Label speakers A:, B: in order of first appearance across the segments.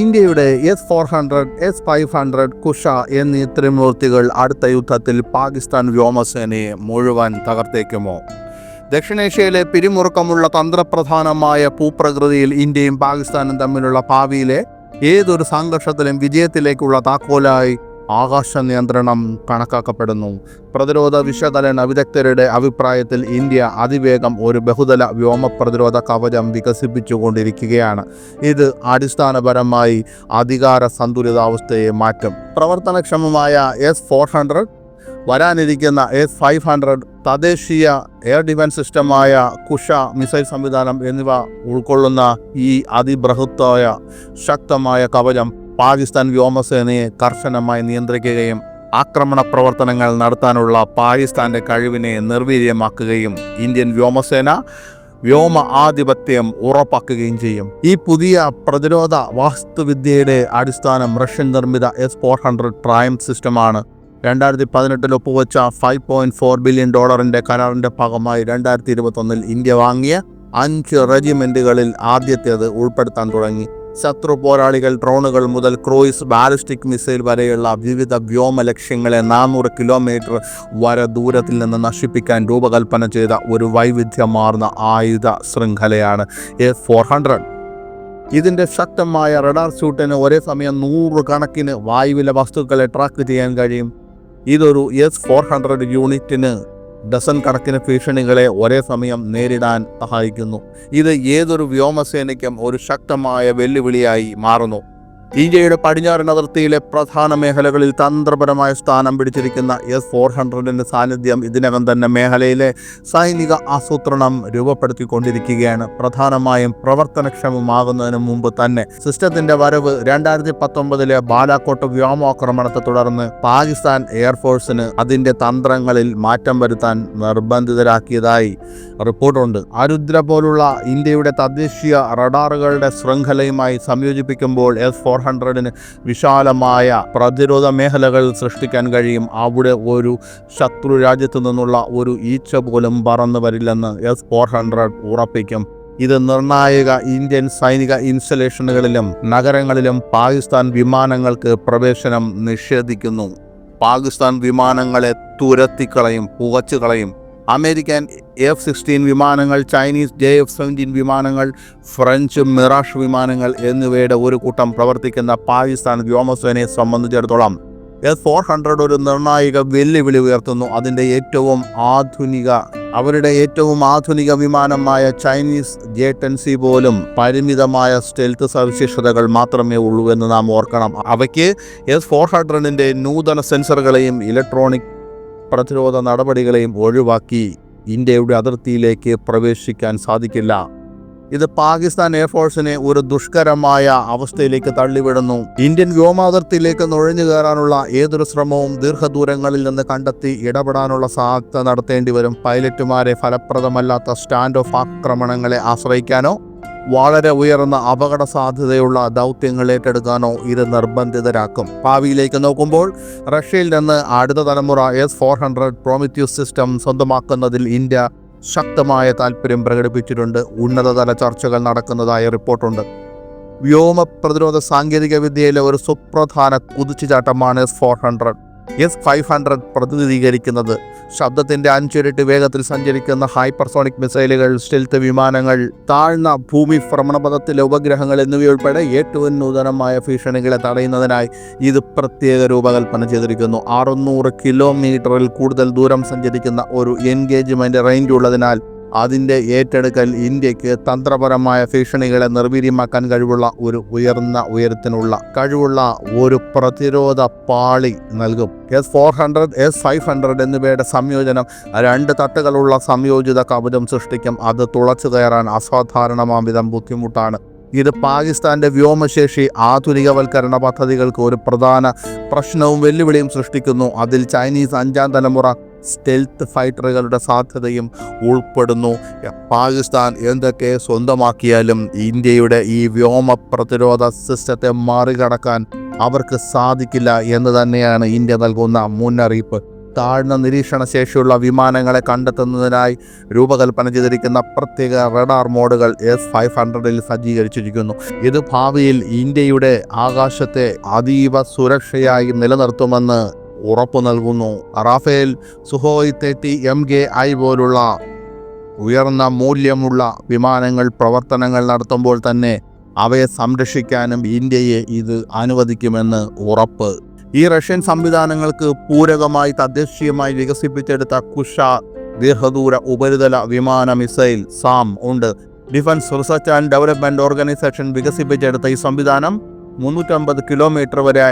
A: ഇന്ത്യയുടെ S-400, S-500, Kusha എന്നീ ത്രിമൂർത്തികൾ അടുത്ത യുദ്ധത്തിൽ പാകിസ്ഥാൻ വ്യോമസേനയെ മുഴുവൻ തകർത്തേക്കുമോ? ദക്ഷിണേഷ്യയിലെ പിരിമുറുക്കമുള്ള തന്ത്രപ്രധാനമായ ഭൂപ്രകൃതിയിൽ ഇന്ത്യയും പാകിസ്ഥാനും തമ്മിലുള്ള ഭാവിയിലെ ഏതൊരു സംഘർഷത്തിലും വിജയത്തിലേക്കുള്ള താക്കോലായി ആകാശ നിയന്ത്രണം കണക്കാക്കപ്പെടുന്നു. പ്രതിരോധ വിശകലന വിദഗ്ധരുടെ അഭിപ്രായത്തിൽ ഇന്ത്യ അതിവേഗം ഒരു ബഹുതല വ്യോമ പ്രതിരോധ കവചം വികസിപ്പിച്ചുകൊണ്ടിരിക്കുകയാണ്. ഇത് അടിസ്ഥാനപരമായി അധികാര സന്തുലിതാവസ്ഥയെ മാറ്റും. പ്രവർത്തനക്ഷമമായ S-400, വരാനിരിക്കുന്ന S-500, തദ്ദേശീയ എയർ ഡിഫൻസ് സിസ്റ്റമായ കുഷ മിസൈൽ സംവിധാനം എന്നിവ ഉൾക്കൊള്ളുന്ന ഈ അതിബൃഹത്തായ ശക്തമായ കവചം പാകിസ്ഥാൻ വ്യോമസേനയെ കർശനമായി നിയന്ത്രിക്കുകയും ആക്രമണ പ്രവർത്തനങ്ങൾ നടത്താനുള്ള പാകിസ്ഥാന്റെ കഴിവിനെ നിർവീര്യമാക്കുകയും ഇന്ത്യൻ വ്യോമസേന വ്യോമ ആധിപത്യം ഉറപ്പാക്കുകയും ചെയ്യും. ഈ പുതിയ പ്രതിരോധ വാസ്തുവിദ്യയുടെ അടിസ്ഥാനം റഷ്യൻ നിർമ്മിത S-400 ട്രയംഫ് സിസ്റ്റമാണ്. 2018 ഒപ്പുവെച്ച $5.4 ബില്യൺ കരാറിന്റെ ഭാഗമായി 2021 ഇന്ത്യ വാങ്ങിയ 5 റെജിമെന്റുകളിൽ ആദ്യത്തേത് ഉൾപ്പെടുത്താൻ തുടങ്ങി. ശത്രു പോരാളികൾ ഡ്രോണുകൾ മുതൽ ക്രൂയിസ് ബാലിസ്റ്റിക് മിസൈൽ വരെയുള്ള വിവിധ വ്യോമ ലക്ഷ്യങ്ങളെ 400 കിലോമീറ്റർ വരെ ദൂരത്തിൽ നിന്ന് നശിപ്പിക്കാൻ രൂപകൽപ്പന ചെയ്ത ഒരു വൈവിധ്യമാർന്ന ആയുധ ശൃംഖലയാണ് S-400. ഇതിൻ്റെ ശക്തമായ റഡാർ സ്യൂട്ടിന് ഒരേ സമയം 100 കണക്കിന് വായുവിലെ വസ്തുക്കളെ ട്രാക്ക് ചെയ്യാൻ കഴിയും. ഇതൊരു S-400 യൂണിറ്റിന് ഡസൻ കണക്കിന് ഭീഷണികളെ ഒരേ സമയം നേരിടാൻ സഹായിക്കുന്നു. ഇത് ഏതൊരു വ്യോമസേനയ്ക്കും ഒരു ശക്തമായ വെല്ലുവിളിയായി മാറുന്നു. ഇന്ത്യയുടെ പടിഞ്ഞാറൻ അതിർത്തിയിലെ പ്രധാന മേഖലകളിൽ തന്ത്രപരമായ സ്ഥാനം പിടിച്ചിരിക്കുന്ന S-400 സാന്നിധ്യം ഇതിനകം തന്നെ മേഖലയിലെ സൈനിക ആസൂത്രണം രൂപപ്പെടുത്തിക്കൊണ്ടിരിക്കുകയാണ്. പ്രധാനമായും പ്രവർത്തനക്ഷമമാകുന്നതിന് മുമ്പ് തന്നെ സിസ്റ്റത്തിന്റെ വരവ് 2019 ബാലാക്കോട്ട് വ്യോമാക്രമണത്തെ തുടർന്ന് പാകിസ്ഥാൻ എയർഫോഴ്സിന് അതിന്റെ തന്ത്രങ്ങളിൽ മാറ്റം വരുത്താൻ നിർബന്ധിതരാക്കിയതായി റിപ്പോർട്ടുണ്ട്. അരുദ്ര പോലുള്ള ഇന്ത്യയുടെ തദ്ദേശീയ റഡാറുകളുടെ ശൃംഖലയുമായി സംയോജിപ്പിക്കുമ്പോൾ S-400 വിശാലമായ പ്രതിരോധ മേഖലകൾ സൃഷ്ടിക്കാൻ കഴിയും. അവിടെ ഒരു ശത്രു രാജ്യത്തു നിന്നുള്ള ഒരു ഈച്ച പോലും പറന്നു വരില്ലെന്ന് S-400 ഉറപ്പിക്കും. ഇത് നിർണായക ഇന്ത്യൻ സൈനിക ഇൻസ്റ്റലേഷനുകളിലും നഗരങ്ങളിലും പാകിസ്ഥാൻ വിമാനങ്ങൾക്ക് പ്രവേശനം നിഷേധിക്കുന്നു. പാകിസ്ഥാൻ വിമാനങ്ങളെ തുരത്തിക്കളയും, പുകച്ചുകളയും. അമേരിക്കൻ F-16 വിമാനങ്ങൾ, ചൈനീസ് JF-17 വിമാനങ്ങൾ, ഫ്രഞ്ച് മിറാഷ് വിമാനങ്ങൾ എന്നിവയുടെ ഒരു കൂട്ടം പ്രവർത്തിക്കുന്ന പാകിസ്ഥാൻ വ്യോമസേനയെ സംബന്ധിച്ചിടത്തോളം S-400 ഒരു നിർണായക വെല്ലുവിളി ഉയർത്തുന്നു. അവരുടെ ഏറ്റവും ആധുനിക വിമാനമായ ചൈനീസ് J-10C പോലും പരിമിതമായ സ്റ്റെൽത്ത് സവിശേഷതകൾ മാത്രമേ ഉള്ളൂ എന്ന് നാം ഓർക്കണം. അവയ്ക്ക് S-400 നൂതന സെൻസറുകളെയും ഇലക്ട്രോണിക് പ്രതിരോധ നടപടികളെയും ഒഴിവാക്കി ഇന്ത്യയുടെ അതിർത്തിയിലേക്ക് പ്രവേശിക്കാൻ സാധിക്കില്ല. ഇത് പാകിസ്ഥാൻ എയർഫോഴ്സിനെ ഒരു ദുഷ്കരമായ അവസ്ഥയിലേക്ക് തള്ളിവിടുന്നു. ഇന്ത്യൻ വ്യോമാതിർത്തിയിലേക്ക് നുഴഞ്ഞു കയറാനുള്ള ഏതൊരു ശ്രമവും ദീർഘദൂരങ്ങളിൽ നിന്ന് കണ്ടെത്തി ഇടപെടാനുള്ള സാധ്യത നടത്തേണ്ടി വരും. പൈലറ്റുമാരെ ഫലപ്രദമല്ലാത്ത സ്റ്റാൻഡ് ഓഫ് ആക്രമണങ്ങളെ ആശ്രയിക്കാനോ വളരെ ഉയർന്ന അപകട സാധ്യതയുള്ള ദൗത്യങ്ങൾ ഏറ്റെടുക്കാനോ ഇത് നിർബന്ധിതരാക്കും. ഭാവിയിലേക്ക് നോക്കുമ്പോൾ റഷ്യയിൽ നിന്ന് അടുത്ത തലമുറ S-400 പ്രോമിത്യൂസ് സിസ്റ്റം സ്വന്തമാക്കുന്നതിൽ ഇന്ത്യ ശക്തമായ താൽപ്പര്യം പ്രകടിപ്പിച്ചിട്ടുണ്ട്. ഉന്നതതല ചർച്ചകൾ നടക്കുന്നതായി റിപ്പോർട്ടുണ്ട്. വ്യോമ പ്രതിരോധ സാങ്കേതിക വിദ്യയിലെ ഒരു സുപ്രധാന കുതിച്ചുചാട്ടമാണ് S-400. S-500 പ്രതിനിധീകരിക്കുന്നത്. ശബ്ദത്തിന്റെ 5 ഇരട്ടി വേഗത്തിൽ സഞ്ചരിക്കുന്ന ഹൈപ്പർസോണിക് മിസൈലുകൾ, സ്റ്റെൽത്ത് വിമാനങ്ങൾ, താഴ്ന്ന ഭൂമി ഭ്രമണപഥത്തിലെ ഉപഗ്രഹങ്ങൾ എന്നിവയുൾപ്പെടെ ഏറ്റവും നൂതനമായ ഭീഷണികളെ തടയുന്നതിനായി ഇത് പ്രത്യേക രൂപകൽപ്പന ചെയ്തിരിക്കുന്നു. 600 കിലോമീറ്ററിൽ കൂടുതൽ ദൂരം സഞ്ചരിക്കുന്ന ഒരു എൻഗേജ്മെന്റ് റേഞ്ച് ഉള്ളതിനാൽ അതിൻ്റെ ഏറ്റെടുക്കൽ ഇന്ത്യക്ക് തന്ത്രപരമായ ഭീഷണികളെ നിർവീര്യമാക്കാൻ കഴിവുള്ള ഒരു ഉയർന്ന ഉയരത്തിനുള്ള കഴിവുള്ള ഒരു പ്രതിരോധ പാളി നൽകും. S-400, S-500 എന്നിവയുടെ സംയോജനം 2 തട്ടുകളുള്ള സംയോജിത കവചം സൃഷ്ടിക്കും. അത് തുളച്ചു കയറാൻ അസാധാരണമാംവിധം ബുദ്ധിമുട്ടാണ്. ഇത് പാകിസ്ഥാന്റെ വ്യോമശേഷി ആധുനികവൽക്കരണ പദ്ധതികൾക്ക് ഒരു പ്രധാന പ്രശ്നവും വെല്ലുവിളിയും സൃഷ്ടിക്കുന്നു. അതിൽ ചൈനീസ് 5ാം തലമുറ സ്റ്റെൽത്ത് ഫൈറ്ററുകളുടെ സാധ്യതയും ഉൾപ്പെടുന്നു. പാകിസ്ഥാൻ എന്തൊക്കെ സ്വന്തമാക്കിയാലും ഇന്ത്യയുടെ ഈ വ്യോമ പ്രതിരോധ സിസ്റ്റത്തെ മറികടക്കാൻ അവർക്ക് സാധിക്കില്ല എന്ന് തന്നെയാണ് ഇന്ത്യ നൽകുന്ന മുന്നറിയിപ്പ്. താഴ്ന്ന നിരീക്ഷണ ശേഷിയുള്ള വിമാനങ്ങളെ കണ്ടെത്തുന്നതിനായി രൂപകൽപ്പന ചെയ്തിരിക്കുന്ന പ്രത്യേക റഡാർ മോഡുകൾ S-500 സജ്ജീകരിച്ചിരിക്കുന്നു. ഇത് ഭാവിയിൽ ഇന്ത്യയുടെ ആകാശത്തെ അതീവ സുരക്ഷയായി നിലനിർത്തുമെന്ന് ഉറപ്പു നൽകുന്നു. റാഫേൽ, സുഹോയ് 30 MKI പോലുള്ള ഉയർന്ന മൂല്യമുള്ള വിമാനങ്ങൾ പ്രവർത്തനങ്ങൾ നടത്തുമ്പോൾ തന്നെ അവയെ സംരക്ഷിക്കാനും ഇന്ത്യയെ ഇത് അനുവദിക്കുമെന്ന് ഉറപ്പ്. ഈ റഷ്യൻ സംവിധാനങ്ങൾക്ക് പൂരകമായി തദ്ദേശീയമായി വികസിപ്പിച്ചെടുത്ത കുഷ ദീർഘദൂര ഉപരിതല വിമാന മിസൈൽ സാം ഉണ്ട്. Defence research and development organisation വികസിപ്പിച്ചെടുത്ത ഈ സംവിധാനം 350 കിലോമീറ്റർ വരെ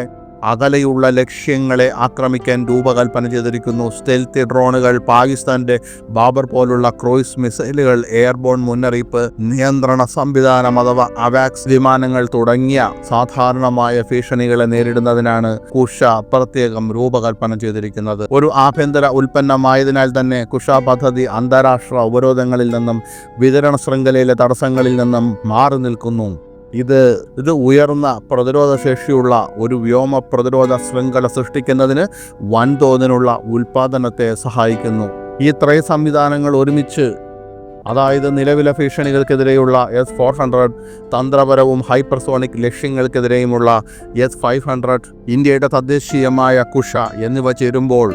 A: അകലെയുള്ള ലക്ഷ്യങ്ങളെ ആക്രമിക്കാൻ രൂപകൽപ്പന ചെയ്തിരിക്കുന്നു. സ്റ്റെൽത്തി ഡ്രോണുകൾ, പാകിസ്ഥാന്റെ ബാബർ പോലുള്ള ക്രൂയിസ് മിസൈലുകൾ, എയർബോൺ മുന്നറിയിപ്പ് നിയന്ത്രണ സംവിധാനം അഥവാ അവാക്സ് വിമാനങ്ങൾ തുടങ്ങിയ സാധാരണമായ ഭീഷണികളെ നേരിടുന്നതിനാണ് കുഷ പ്രത്യേകം രൂപകൽപ്പന ചെയ്തിരിക്കുന്നത്. ഒരു ആഭ്യന്തര ഉൽപ്പന്നമായതിനാൽ തന്നെ കുഷ പദ്ധതി അന്താരാഷ്ട്ര ഉപരോധങ്ങളിൽ നിന്നും വിതരണ ശൃംഖലയിലെ തടസ്സങ്ങളിൽ നിന്നും മാറി നിൽക്കുന്നു. ഇത് ഉയർന്ന പ്രതിരോധ ശേഷിയുള്ള ഒരു വ്യോമ പ്രതിരോധ ശൃംഖല സൃഷ്ടിക്കുന്നതിന് വൻതോതിലുള്ള ഉൽപാദനത്തെ സഹായിക്കുന്നു. ഈ ത്രയ സംവിധാനങ്ങൾ ഒരുമിച്ച്, അതായത് നിലവിലെ ഭീഷണികൾക്കെതിരെയുള്ള S-400, തന്ത്രപരവും ഹൈപ്പർസോണിക് ലക്ഷ്യങ്ങൾക്കെതിരെയുമുള്ള S-500, ഇന്ത്യയുടെ തദ്ദേശീയമായ കുഷ എന്നിവ ചേരുമ്പോൾ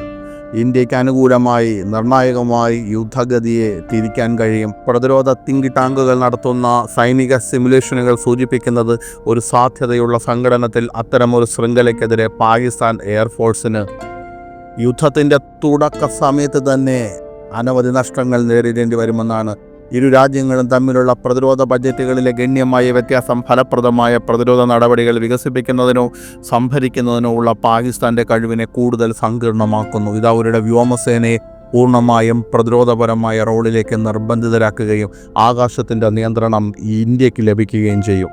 A: ഇന്ത്യക്ക് അനുകൂലമായി നിർണായകമായി യുദ്ധഗതിയെ തിരിക്കാൻ കഴിയും. പ്രതിരോധ തിങ്ക് ടാങ്കുകൾ നടത്തുന്ന സൈനിക സിമുലേഷനുകൾ സൂചിപ്പിക്കുന്നത് ഒരു സാധ്യതയുള്ള സംഘടനത്തിൽ അത്തരമൊരു ശൃംഖലയ്ക്കെതിരെ പാകിസ്ഥാൻ എയർഫോഴ്സിന് യുദ്ധത്തിൻ്റെ തുടക്ക സമയത്ത് തന്നെ അനവധി നഷ്ടങ്ങൾ നേരിടേണ്ടി വരുമെന്നാണ്. ഇരു രാജ്യങ്ങളും തമ്മിലുള്ള പ്രതിരോധ ബജറ്റുകളിലെ ഗണ്യമായ വ്യത്യാസം ഫലപ്രദമായ പ്രതിരോധ നടപടികൾ വികസിപ്പിക്കുന്നതിനോ സംഭരിക്കുന്നതിനോ ഉള്ള പാകിസ്ഥാൻ്റെ കഴിവിനെ കൂടുതൽ സങ്കീർണമാക്കുന്നു. ഇത് അവരുടെ വ്യോമസേനയെ പൂർണ്ണമായും പ്രതിരോധപരമായ റോളിലേക്ക് നിർബന്ധിതരാക്കുകയും ആകാശത്തിൻ്റെ നിയന്ത്രണം ഇന്ത്യക്ക് ലഭിക്കുകയും ചെയ്യും.